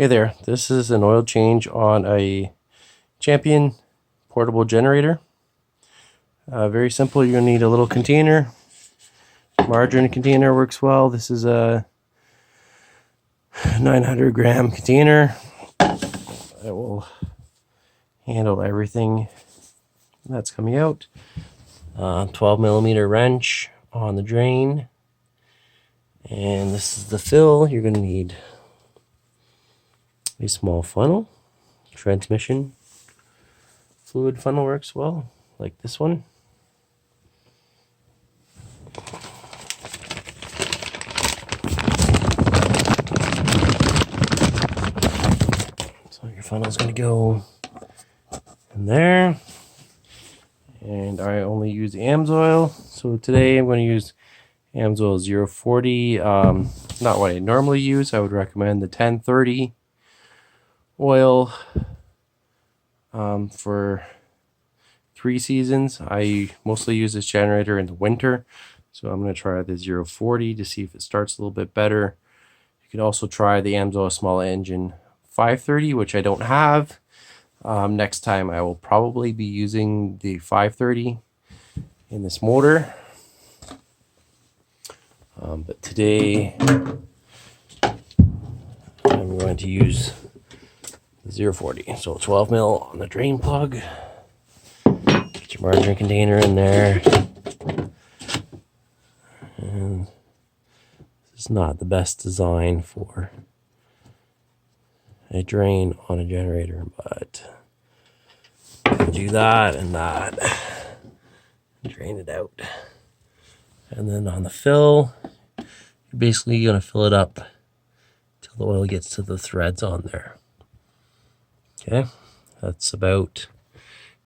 Hey there, this is an oil change on a Champion portable generator. Very simple. You're going to need a little container. Margarine container works well. This is a 900-gram container that will handle everything that's coming out. 12mm wrench on the drain. And this is the fill. You're going to need a small funnel. Transmission fluid funnel works well, like this one. So your funnel is going to go in there. And I only use AMSOIL. So today I'm going to use AMSOIL 040. Not what I normally use. I would recommend the 1030 oil for 3 seasons. I mostly use this generator in the winter, so I'm going to try the 040 to see if it starts a little bit better. You can also try the AMSOIL small engine 530, which I don't have. Next time I will probably be using the 530 in this motor. But today I'm going to use 040. So 12 mil on the drain plug. Get your margarine container in there. And this is not the best design for a drain on a generator, but do that and that. Drain it out. And then on the fill, you're basically going to fill it up till the oil gets to the threads on there. Okay, that's about